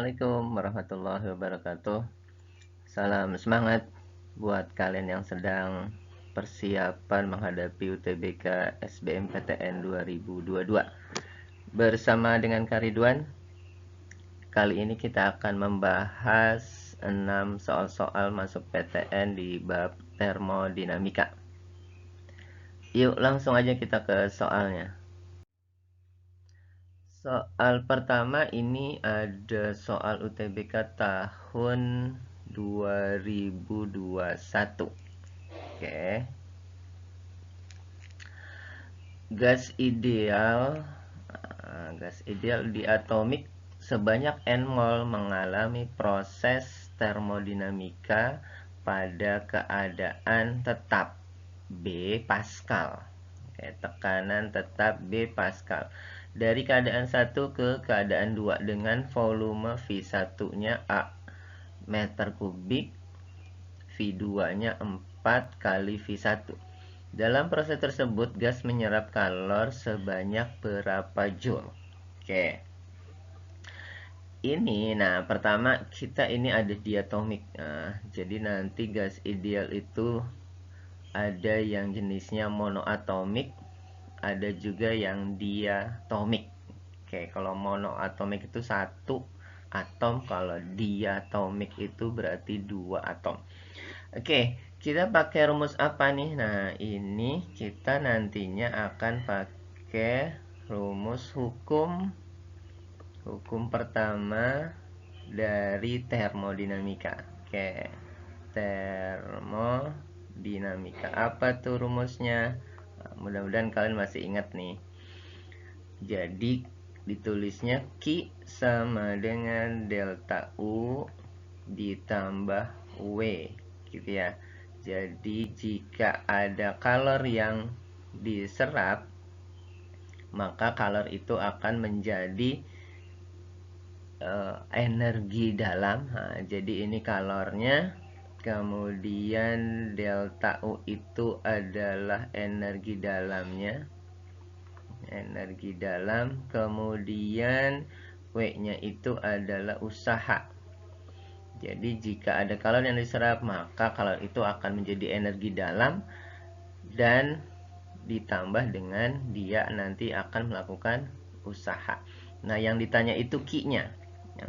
Assalamualaikum warahmatullahi wabarakatuh. Salam semangat buat kalian yang sedang persiapan menghadapi UTBK SBMPTN 2022. Bersama dengan Kariduan, kali ini kita akan membahas 6 soal-soal masuk PTN di bab termodinamika. Yuk langsung aja kita ke soalnya. Soal pertama ini ada soal UTBK tahun 2021. Oke. Gas ideal di atomik sebanyak N mol mengalami proses termodinamika pada keadaan tetap B Pascal. Oke, tekanan tetap B Pascal. Dari keadaan 1 ke keadaan 2 dengan volume V1-nya A meter kubik, V2-nya 4 kali V1. Dalam proses tersebut, gas menyerap kalor sebanyak berapa joule? Oke. Nah, pertama kita ini ada diatomik. Nah, jadi nanti gas ideal itu ada yang jenisnya monoatomik, ada juga yang diatomik. Oke, kalau monoatomik itu 1 atom, kalau diatomik itu berarti 2 atom. Oke, kita pakai rumus apa nih? Nah, ini kita nantinya akan pakai rumus hukum pertama dari termodinamika. Oke, termodinamika. Apa tuh rumusnya? Nah, mudah-mudahan kalian masih ingat nih. Jadi ditulisnya Q sama dengan delta U ditambah W gitu ya. Jadi jika ada kalor yang diserap, maka kalor itu akan menjadi energi dalam. Nah, jadi ini kalornya, kemudian delta U itu adalah energi dalamnya, kemudian W-nya itu adalah usaha. Jadi jika ada kalor yang diserap, maka kalor itu akan menjadi energi dalam dan ditambah dengan dia nanti akan melakukan usaha. Nah, yang ditanya itu Q-nya. Nah,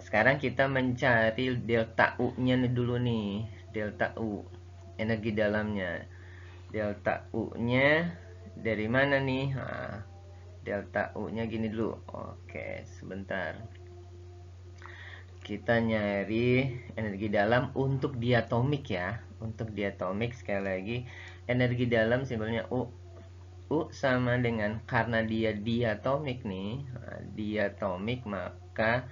sekarang kita mencari delta U-nya dulu nih. Delta U, energi dalamnya. Delta U-nya dari mana nih? Nah, delta U-nya gini dulu. Oke, sebentar. Kita nyari energi dalam untuk diatomik ya. Untuk diatomik sekali lagi, energi dalam simbolnya U. U sama dengan, karena dia diatomik nih, diatomik, maka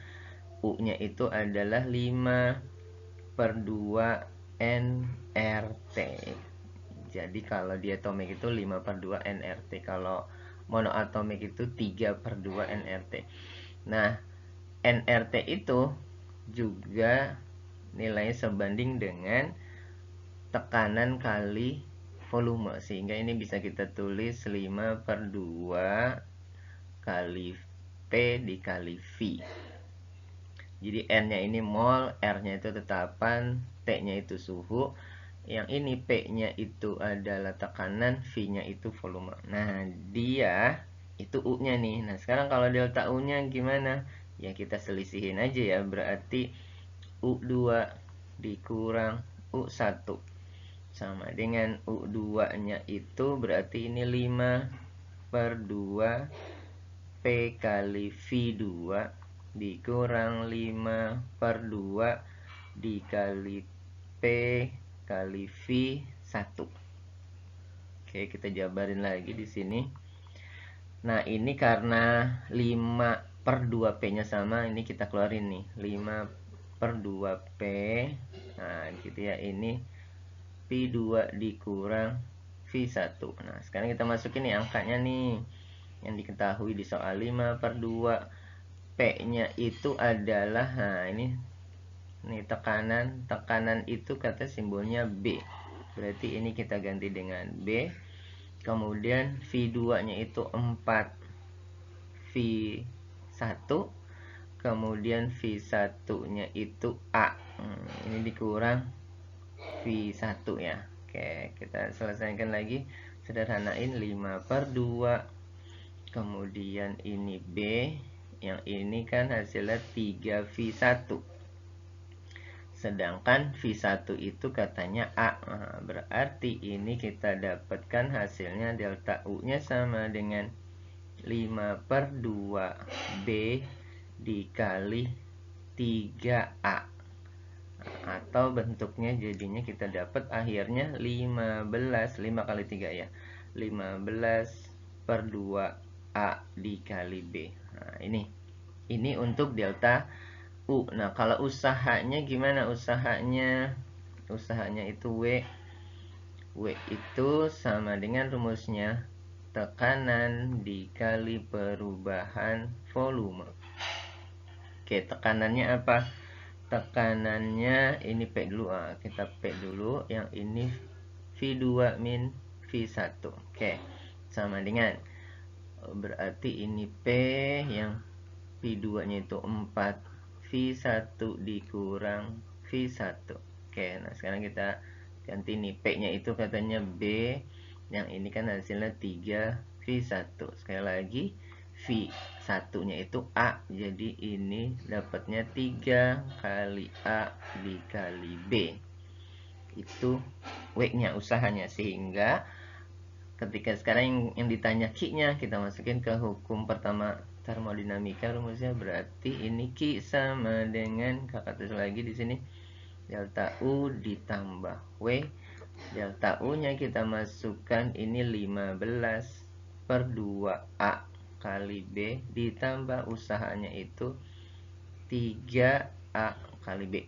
U-nya itu adalah 5/2 nRT. Jadi kalau diatomik itu 5/2 nRT. Kalau monoatomik itu 3/2 nRT. Nah, nRT itu juga nilainya sebanding dengan tekanan kali volume, sehingga ini bisa kita tulis 5/2 kali P dikali V. Jadi N-nya ini mol, R-nya itu tetapan, T-nya itu suhu, yang ini P-nya itu adalah tekanan, V-nya itu volume. Nah, dia itu U-nya nih. Nah, sekarang kalau delta U-nya gimana? Ya kita selisihin aja ya, berarti U2 dikurang U1 sama dengan U2 nya itu berarti ini 5/2 P kali V2 dikurang 5/2 dikali P kali V1. Oke, kita jabarin lagi di sini. Nah, ini karena 5/2 P nya sama, ini kita keluarin nih, 5/2 P. Nah, gitu ya, ini P2 dikurang V1. Nah, sekarang kita masukin nih angkanya nih, yang diketahui di soal 5/2 P-nya itu adalah, nah ini tekanan itu kata simbolnya B. Berarti ini kita ganti dengan B. Kemudian V2 nya itu 4 V1 kemudian V1-nya itu A. Ini dikurang V1 ya. Oke, kita selesaikan lagi. Sederhanain 5/2. Kemudian ini B. Yang ini kan hasilnya 3V1. Sedangkan V1 itu katanya A. Nah, berarti ini kita dapatkan hasilnya delta U-nya sama dengan 5/2 B dikali 3A. Atau bentuknya jadinya kita dapat akhirnya 15, 5 kali 3 ya, 15/2A dikali B. Nah, ini untuk delta U. Nah, kalau usahanya gimana usahanya? Usahanya itu W itu sama dengan rumusnya tekanan dikali perubahan volume. Oke, tekanannya apa? Tekanannya ini P dulu. Kita P dulu. Yang ini V2 min V1. Oke, sama dengan, berarti ini P yang V2 nya itu 4, V1 dikurang V1. Oke, nah sekarang kita ganti nih, P nya itu katanya B, yang ini kan hasilnya 3 V1. Sekali lagi, V1 nya itu A, jadi ini dapatnya 3 kali A dikali B. Itu W nya, usahanya. Sehingga ketika sekarang yang ditanya Q-nya, kita masukin ke hukum pertama termodinamika rumusnya. Berarti ini Q sama dengan, kakak tulis lagi di sini, delta U ditambah W. Delta U-nya kita masukkan ini 15/2A kali B ditambah usahanya itu 3A kali B.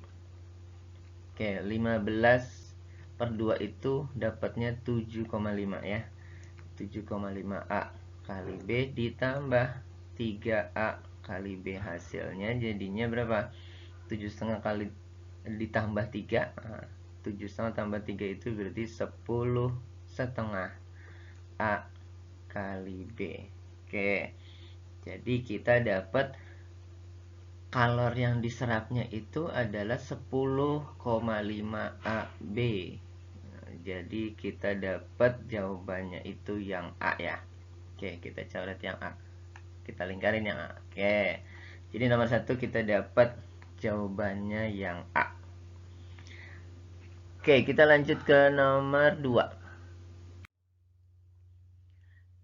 Oke, 15/2 itu dapatnya 7,5 ya. 7,5A kali B ditambah 3A kali B, hasilnya jadinya berapa? 7,5 kali ditambah 3. 7,5 tambah 3 itu berarti 10,5 A kali B. Oke, jadi kita dapat kalor yang diserapnya itu adalah 10,5 AB. Jadi kita dapat jawabannya itu yang A ya. Oke, kita coret yang A. Kita lingkarin yang A. Oke. Jadi nomor 1 kita dapat jawabannya yang A. Oke, kita lanjut ke nomor 2.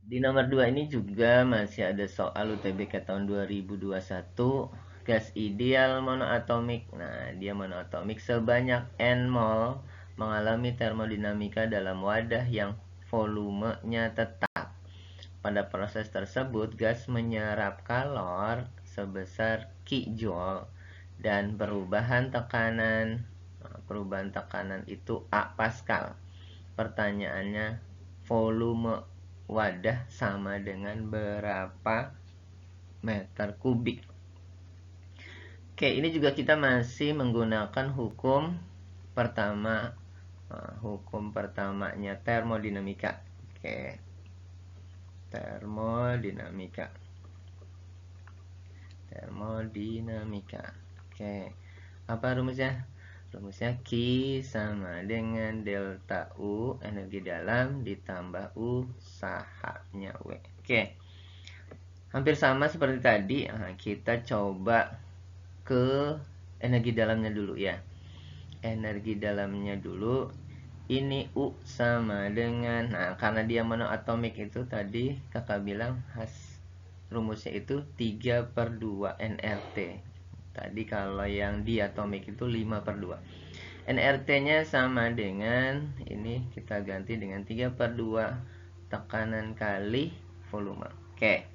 Di nomor 2 ini juga masih ada soal UTBK tahun 2021. Gas ideal monoatomik. Nah, dia monoatomik sebanyak N mol mengalami termodinamika dalam wadah yang volumenya tetap. Pada proses tersebut, gas menyerap kalor sebesar kijoule dan perubahan tekanan itu A Pascal. Pertanyaannya, volume wadah sama dengan berapa meter kubik? Oke, ini juga kita masih menggunakan hukum pertamanya termodinamika. Oke, termodinamika. Oke, apa rumusnya? Rumusnya Q sama dengan delta U energi dalam ditambah usahanya W. Oke, hampir sama seperti tadi. Kita coba ke energi dalamnya dulu ya. Energi dalamnya dulu, ini U sama dengan, karena dia monoatomik itu tadi kakak bilang rumusnya itu 3/2 nRT. Tadi kalau yang diatomik itu 5/2. nRT nya sama dengan, ini kita ganti dengan 3/2 tekanan kali volume. Oke.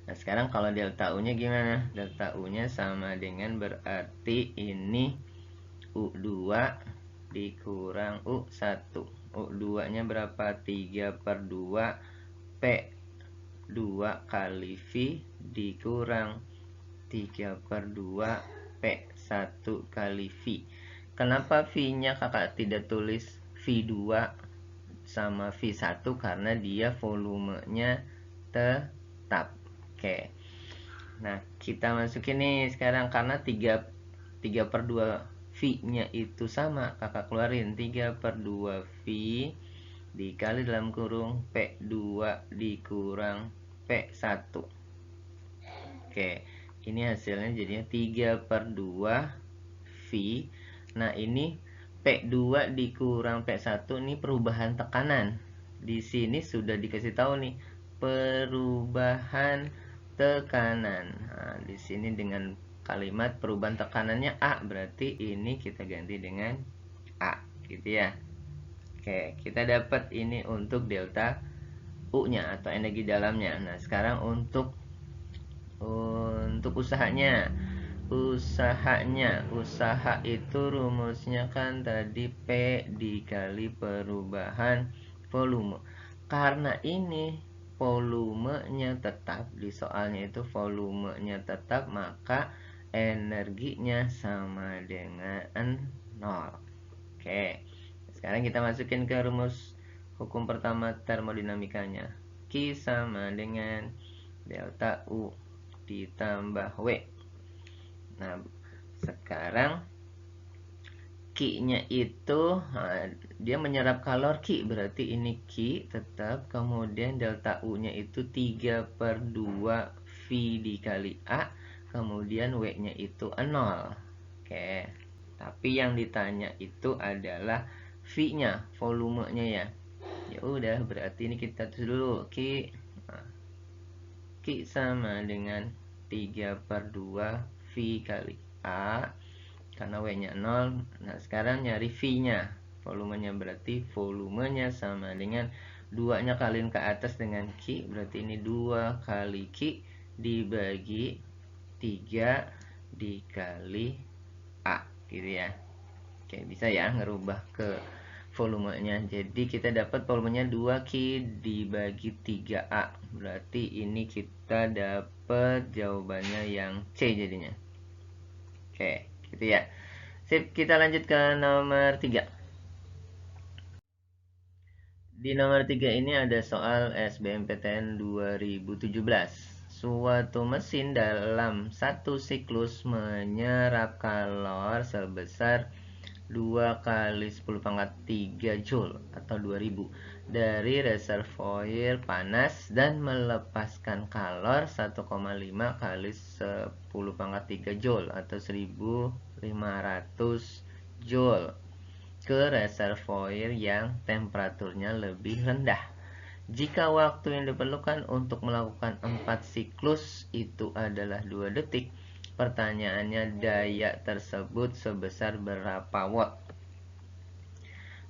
Nah, sekarang kalau delta U nya gimana? Delta U nya sama dengan, berarti ini U2 dikurang U1. U2 nya berapa? 3/2 P2 kali V dikurang 3/2 P1 kali V. Kenapa V nya kakak tidak tulis V2 sama V1? Karena dia volumenya tetap. Oke. Nah, kita masukin nih sekarang karena 3 per 2 V-nya itu sama, kakak keluarin 3 per 2 V dikali dalam kurung P2 dikurang P1. Oke, ini hasilnya jadinya 3 per 2 V. Nah, ini P2 dikurang P1 ini perubahan tekanan. Di sini sudah dikasih tahu nih, perubahan tekanan. Nah, di sini dengan kalimat perubahan tekanannya A, berarti ini kita ganti dengan A, gitu ya. Oke, kita dapat ini untuk delta U-nya atau energi dalamnya. Nah, sekarang untuk usahanya. Usaha itu rumusnya kan tadi P dikali perubahan volume. Karena ini volumenya tetap, di soalnya itu volumenya tetap, maka energinya sama dengan 0. Oke, sekarang kita masukin ke rumus hukum pertama termodinamikanya. Q sama dengan delta U ditambah W. Nah, sekarang Q-nya itu dia menyerap kalor Q, berarti ini Q tetap, kemudian delta U-nya itu 3 per 2 V dikali A, kemudian W-nya itu 0. Oke, tapi yang ditanya itu adalah V-nya, volumenya ya. Ya udah, berarti ini kita tulis dulu Q. Q sama dengan 3 per 2 V kali A, karena W-nya 0. Nah, sekarang nyari V-nya, volumenya, berarti volumenya sama dengan 2-nya kaliin ke atas dengan Q, berarti ini 2 kali Q dibagi 3 dikali A, gitu ya. Oke, bisa ya ngerubah ke volumenya. Jadi kita dapat volumenya 2Q dibagi 3A. Berarti ini kita dapat jawabannya yang C jadinya. Oke, gitu ya. Sip, kita lanjut ke nomor 3. Di nomor 3 ini ada soal SBMPTN 2017. Suatu mesin dalam satu siklus menyerap kalor sebesar 2 kali 10 pangkat 3 Joule atau 2000 dari reservoir panas dan melepaskan kalor 1,5 kali 10 pangkat 3 Joule atau 1500 Joule ke reservoir yang temperaturnya lebih rendah. Jika waktu yang diperlukan untuk melakukan 4 siklus itu adalah 2 detik, pertanyaannya daya tersebut sebesar berapa watt?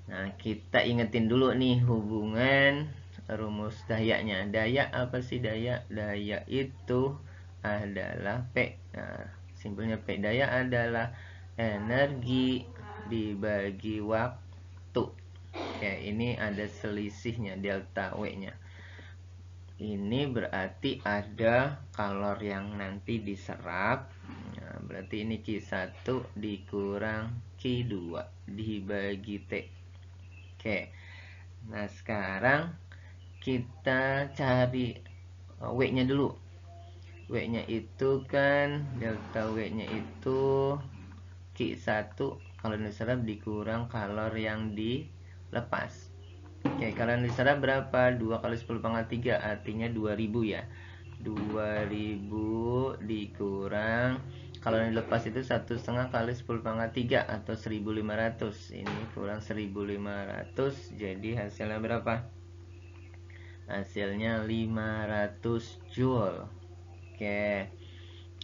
Nah, kita ingetin dulu nih hubungan rumus dayanya. Daya apa sih daya? Daya itu adalah P. Nah, simpelnya P. Daya adalah energi dibagi waktu. Oke, ini ada selisihnya, delta W-nya. Ini berarti ada kalor yang nanti diserap. Nah, berarti ini Q1 dikurang Q2 dibagi T. Oke. Nah, sekarang kita cari W-nya dulu. W-nya itu kan delta W-nya itu Q1 kalau diserap dikurang kalor yang dilepas. Oke, kalau yang diserap berapa? 2 kali 10 pangkat 3, artinya 2000 ya. 2000 dikurang, kalau yang dilepas itu 1,5 kali 10 pangkat 3 atau 1500. Ini kurang 1500, jadi hasilnya berapa? Hasilnya 500 Joule. Oke.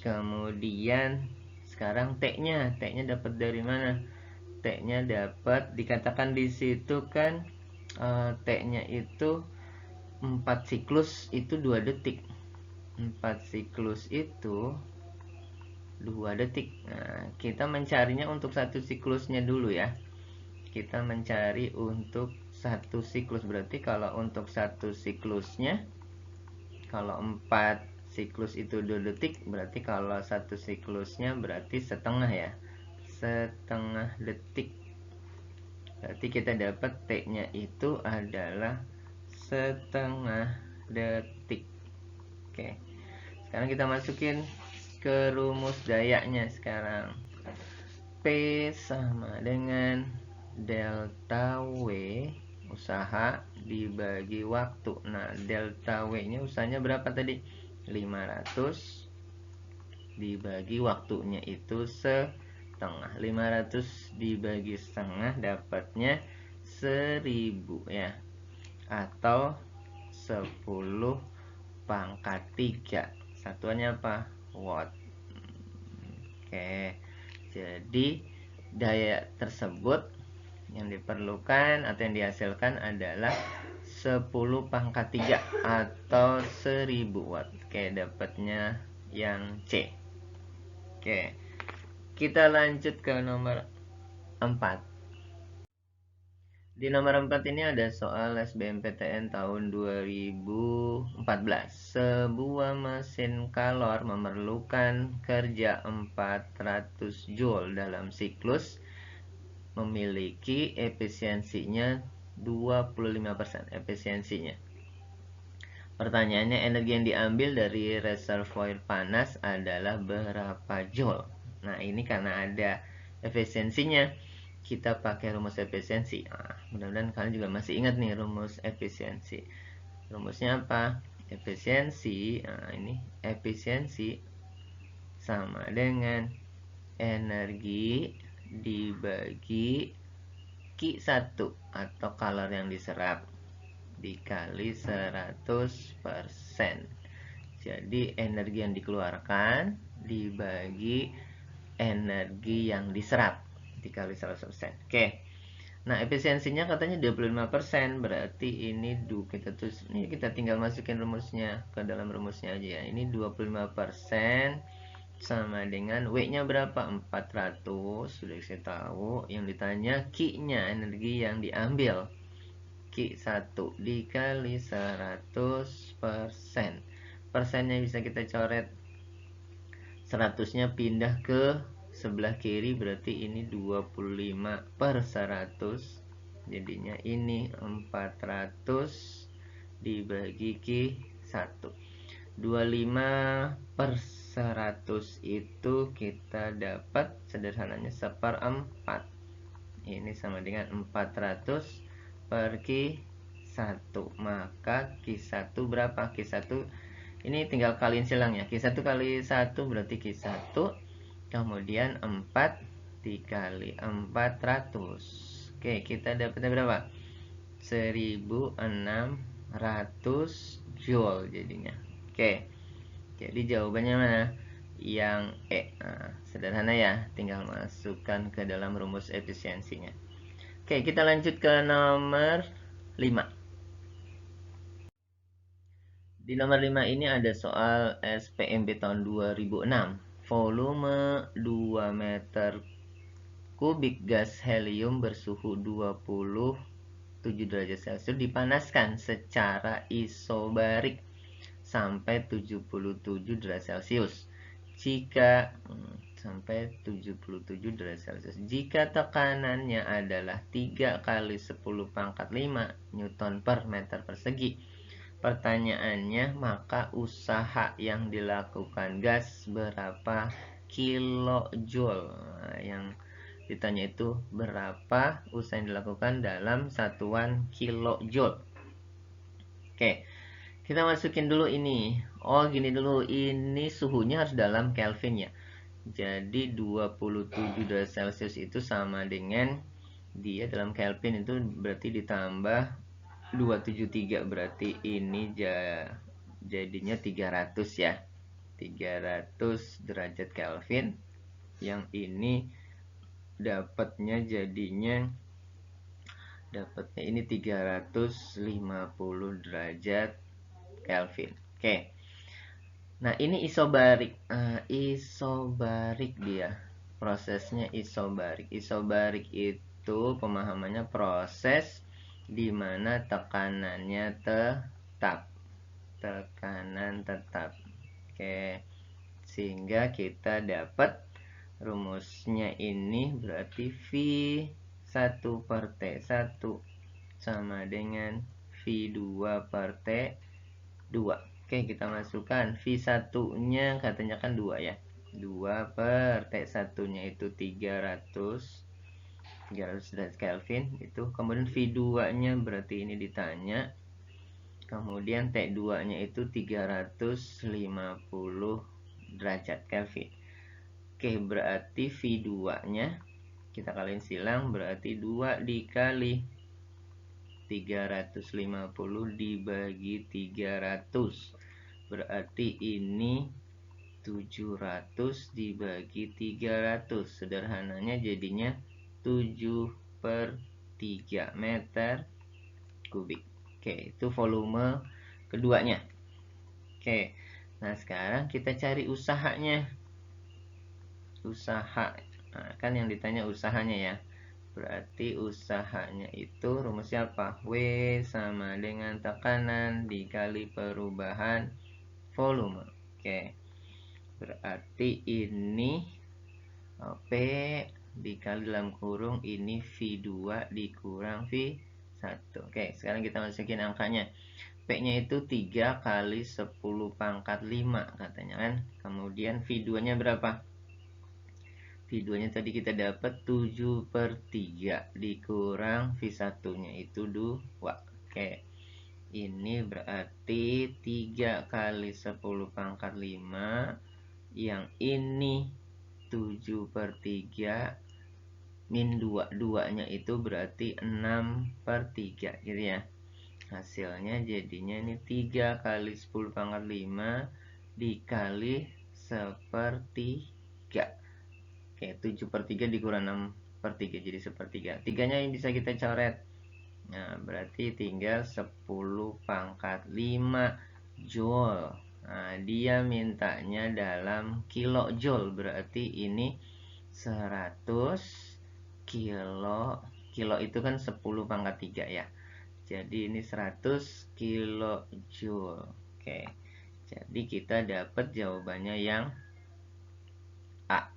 Kemudian sekarang T-nya dapat dari mana? T-nya dapat, dikatakan di situ kan T-nya itu 4 siklus itu 2 detik. 4 siklus itu 2 detik. Nah, kita mencarinya untuk satu siklusnya dulu ya. Kita mencari untuk satu siklus, berarti kalau untuk satu siklusnya, kalau 4 siklus itu 2 detik, berarti kalau satu siklusnya berarti setengah ya. Setengah detik. Berarti kita dapat T-nya itu adalah setengah detik. Oke. Sekarang kita masukin ke rumus dayanya sekarang. P sama dengan delta W usaha dibagi waktu. Nah, delta W-nya usahanya berapa tadi? 500 dibagi waktunya itu setengah. 500 dibagi setengah dapatnya 1000 ya. Atau 10 pangkat 3. Satuannya apa? Watt. Oke. Jadi daya tersebut yang diperlukan atau yang dihasilkan adalah 10 pangkat 3 atau 1000 watt. Oke, dapatnya yang C. Oke. Kita lanjut ke nomor 4. Di nomor 4 ini ada soal SBMPTN tahun 2014. Sebuah mesin kalor memerlukan kerja 400 Joule dalam siklus, memiliki efisiensinya 25% efisiensinya. Pertanyaannya, energi yang diambil dari reservoir panas adalah berapa Joule? Nah, ini karena ada efisiensinya, kita pakai rumus efisiensi. Nah, mudah-mudahan kalian juga masih ingat nih rumus efisiensi. Rumusnya apa? Efisiensi, nah ini efisiensi sama dengan energi dibagi Q1 atau kalor yang diserap dikali 100%. Jadi energi yang dikeluarkan dibagi energi yang diserap dikali 100%. Oke. Nah, efisiensinya katanya 25%, berarti ini kita tinggal masukin rumusnya ke dalam rumusnya aja ya. Ini 25% sama dengan W-nya berapa? 400. Sudah saya tahu. Yang ditanya Q-nya, energi yang diambil. Q1 dikali 100%. Persennya bisa kita coret. 100-nya pindah ke sebelah kiri, berarti ini 25/100. Jadinya ini 400 dibagi Q1. 25/100 itu kita dapat sederhananya 1/4. Ini sama dengan 400 per Q1. Maka Q1 berapa? Q1 ini tinggal kaliin silang ya. Q1 kali 1 berarti Q1. Kemudian 4 dikali 400. Oke, kita dapatnya berapa? 1600 Joule jadinya. Oke. Jadi jawabannya mana? Yang E. Nah, sederhana ya, tinggal masukkan ke dalam rumus efisiensinya. Oke, kita lanjut ke nomor 5. Di nomor 5 ini ada soal SPMB tahun 2006. Volume 2 meter kubik gas helium bersuhu 27 derajat Celcius dipanaskan secara isobarik sampai 77 derajat Celcius. Jika sampai 77 derajat Celcius. Jika tekanannya adalah 3 kali 10 pangkat 5 Newton per meter persegi. Pertanyaannya, maka usaha yang dilakukan gas berapa kilojoule? Nah, yang ditanya itu berapa usaha yang dilakukan dalam satuan kilojoule. Oke, kita masukin dulu ini. Oh, gini dulu, ini suhunya harus dalam Kelvin ya. Jadi 27 derajat Celcius itu sama dengan dia dalam Kelvin itu berarti ditambah 273, berarti ini jadinya 300 ya. 300 derajat Kelvin. Yang ini dapatnya ini 350 derajat Kelvin. Oke. Nah, ini isobarik. Isobarik dia. Prosesnya isobarik. Isobarik itu pemahamannya proses di mana tekanannya tetap. Tekanan tetap. Oke. Sehingga kita dapat rumusnya ini berarti V1 per T1 sama dengan V2 per T2. Oke, kita masukkan V1 nya katanya kan 2 ya, 2 per T1 nya itu 300 derajat Kelvin itu. Kemudian V2 nya berarti ini ditanya, kemudian T2 nya itu 350 derajat Kelvin. Oke, berarti V2 nya kita kaliin silang, berarti 2 dikali 350 dibagi 300, berarti ini 700 dibagi 300, sederhananya jadinya 7/3 meter kubik. Oke, itu volume keduanya. Oke, nah sekarang kita cari usahanya. Usaha, nah, kan yang ditanya usahanya ya, berarti usahanya itu rumusnya apa? W sama dengan tekanan dikali perubahan volume. Oke, berarti ini P dikali dalam kurung ini V2 dikurang V1. Oke, sekarang kita masukin angkanya. P nya itu 3 kali 10 pangkat 5 katanya kan. Kemudian V2 nya berapa? V2 nya tadi kita dapat 7/3 dikurang V1 nya itu 2. Oke, ini berarti 3 kali 10 pangkat 5, yang ini 7/3 min 2, 2 nya itu berarti 6/3 gitu ya. Hasilnya jadinya ini 3 kali 10 pangkat 5 dikali 1/3. Oke, 7/3 dikurang 6/3 jadi 1/3. Tiganya yang bisa kita coret. Nah, berarti tinggal 10 pangkat 5 joule. Nah, dia mintanya dalam kilojoule, berarti ini 100 kilo. Kilo itu kan 10 pangkat 3 ya. Jadi ini 100 kilojoule. Oke. Jadi kita dapat jawabannya yang A.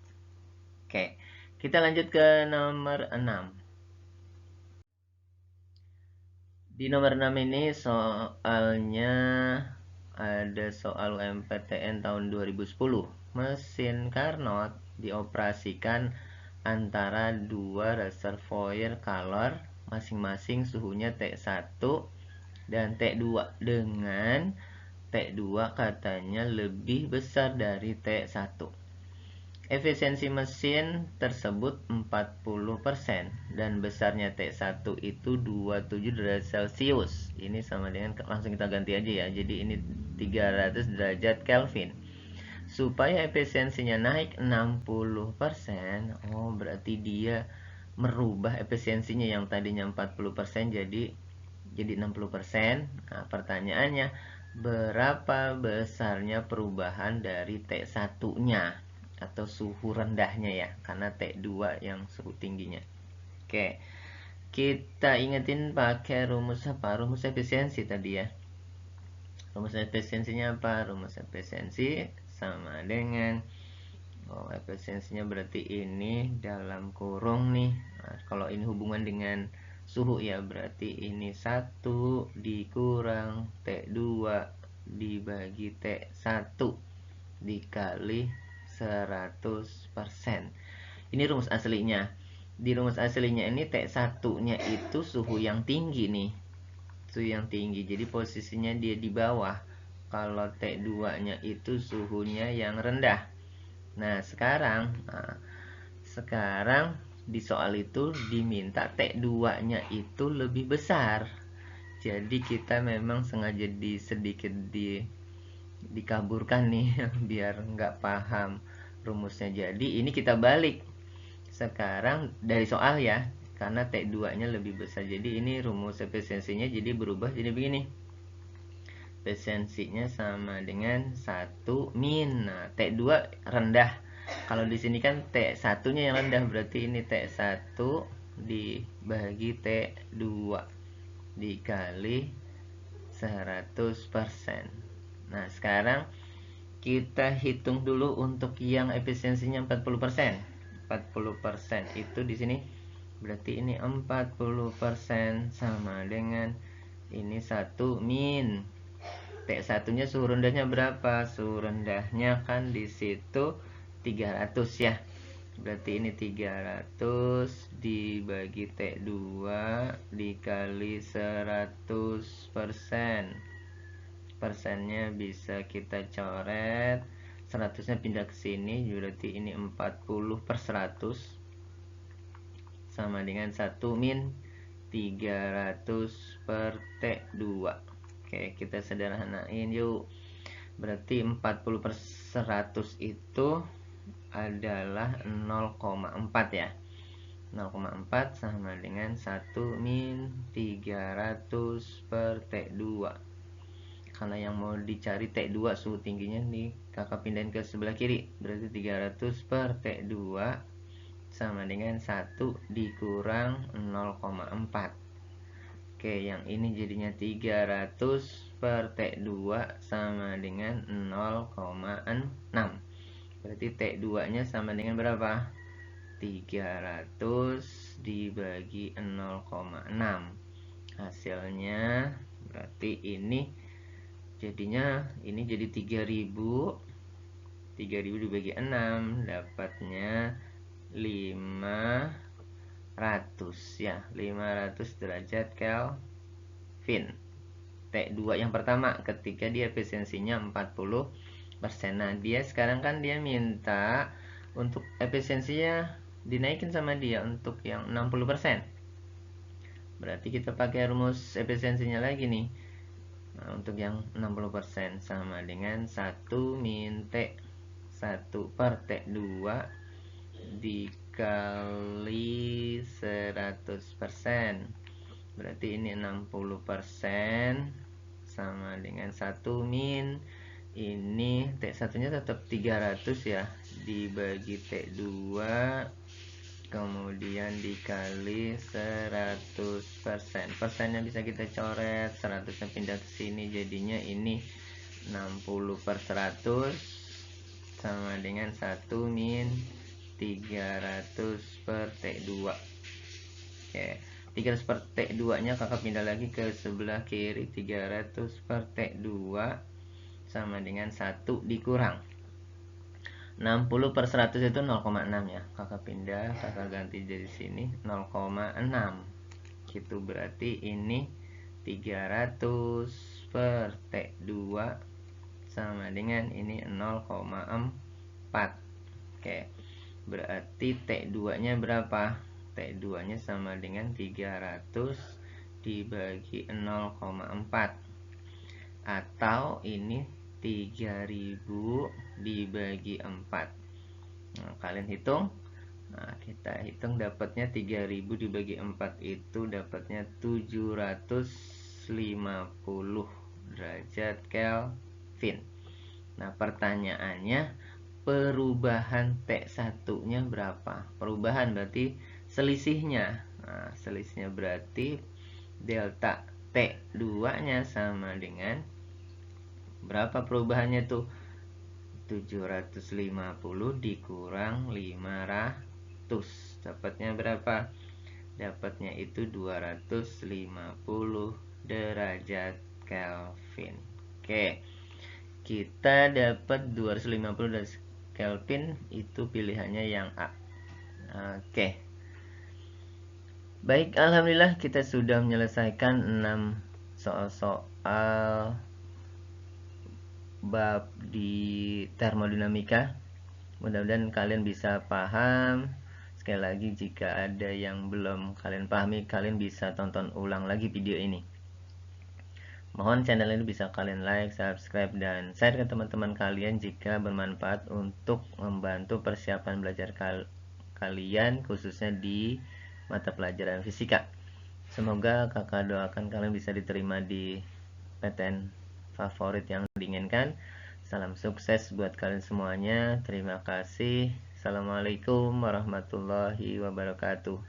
Oke. Kita lanjut ke nomor 6. Di nomor 6 ini soalnya ada soal UMPTN tahun 2010. Mesin Carnot dioperasikan antara dua reservoir kalor masing-masing suhunya T1 dan T2 dengan T2 katanya lebih besar dari T1. Efisiensi mesin tersebut 40% dan besarnya T1 itu 27 derajat Celcius. Ini sama dengan, langsung kita ganti aja ya. Jadi ini 300 derajat Kelvin. Supaya efisiensinya naik 60%, oh berarti dia merubah efisiensinya yang tadinya 40% jadi 60%. Nah, pertanyaannya, berapa besarnya perubahan dari T1-nya? Atau suhu rendahnya ya, karena T2 yang suhu tingginya. Oke, kita ingetin pakai rumus apa? Rumus efisiensi tadi ya. Rumus efisiensinya apa? Rumus efisiensi sama dengan, efisiensinya berarti ini dalam kurung nih. Nah, kalau ini hubungan dengan suhu ya, berarti ini 1 dikurang T2 dibagi T1 dikali 100%. Ini rumus aslinya. Di rumus aslinya ini T1-nya itu suhu yang tinggi nih. Suhu yang tinggi. Jadi posisinya dia di bawah. Kalau T2-nya itu suhunya yang rendah. Nah, sekarang di soal itu diminta T2-nya itu lebih besar. Jadi kita memang sengaja sedikit dikaburkan nih biar nggak paham rumusnya. Jadi ini kita balik sekarang dari soal ya, karena T2 nya lebih besar. Jadi ini rumus efisiensinya jadi berubah jadi begini. Efisiensinya sama dengan 1 min. Nah, T2 rendah. Kalau di sini kan T1 nya yang rendah, berarti ini T1 dibagi T2 dikali 100%. Nah, sekarang kita hitung dulu untuk yang efisiensinya 40%. 40% itu di sini berarti ini 40% sama dengan ini 1 min T1 nya suhu rendahnya berapa? Suhu rendahnya kan di situ 300 ya. Berarti ini 300 dibagi T2 dikali 100%. Persennya bisa kita coret, 100-nya pindah ke sini, berarti ini 40/100 sama dengan 1 min 300 per T2. Oke, kita sederhanain yuk. Berarti 40/100 itu adalah 0,4 ya. 0,4 sama dengan 1 min 300 per T2. Karena yang mau dicari T2 suhu tingginya nih, kakak pindahin ke sebelah kiri. Berarti 300 per T2 sama dengan 1 dikurang 0,4. Oke, yang ini jadinya 300 per T2 sama dengan 0,6. Berarti T2 nya sama dengan berapa? 300 dibagi 0,6. Hasilnya berarti ini jadinya ini jadi 3000 dibagi 6 dapatnya 500 ya, 500 derajat Kelvin. T2 yang pertama ketika dia efisiensinya 40%. Nah, dia sekarang kan dia minta untuk efisiensinya dinaikin sama dia untuk yang 60%. Berarti kita pakai rumus efisiensinya lagi nih. Nah, untuk yang 60% sama dengan 1 min T1 per T2 dikali 100%. Berarti ini 60% sama dengan 1 min, ini T1 nya tetap 300 ya, dibagi T2 kemudian dikali 100%. Persennya bisa kita coret, 100-nya pindah ke sini, jadinya ini 60/100 sama dengan 1 min 300 per T2. Oke, 300 per T2 nya kakak pindah lagi ke sebelah kiri. 300 per T2 sama dengan 1 dikurang 60/100 itu 0,6 ya. Kakak pindah, kakak ganti dari sini 0,6. Gitu, berarti ini 300 per T2 sama dengan ini 0,4. Oke, berarti T2 nya berapa? T2 nya sama dengan 300 dibagi 0,4, atau ini 3000 dibagi 4. Nah, kalian hitung. Nah, kita hitung dapatnya 3000 dibagi 4 itu dapatnya 750 derajat Kelvin. Nah, pertanyaannya perubahan T1-nya berapa? Perubahan berarti selisihnya. Nah, selisihnya berarti delta T2-nya sama dengan berapa perubahannya tuh? 750 dikurang 500. Dapatnya berapa? Dapatnya itu 250 derajat Kelvin. Oke. Kita dapat 250 derajat Kelvin, itu pilihannya yang A. Oke. Baik, alhamdulillah kita sudah menyelesaikan 6 soal-soal bab di termodinamika. Mudah-mudahan kalian bisa paham. Sekali lagi, jika ada yang belum kalian pahami, kalian bisa tonton ulang lagi video ini. Mohon channel ini bisa kalian like, subscribe, dan share ke teman-teman kalian jika bermanfaat untuk membantu persiapan belajar kalian, khususnya di mata pelajaran fisika. Semoga kakak doakan kalian bisa diterima di PTN favorit yang diinginkan. Salam sukses buat kalian semuanya. Terima kasih. Assalamualaikum warahmatullahi wabarakatuh.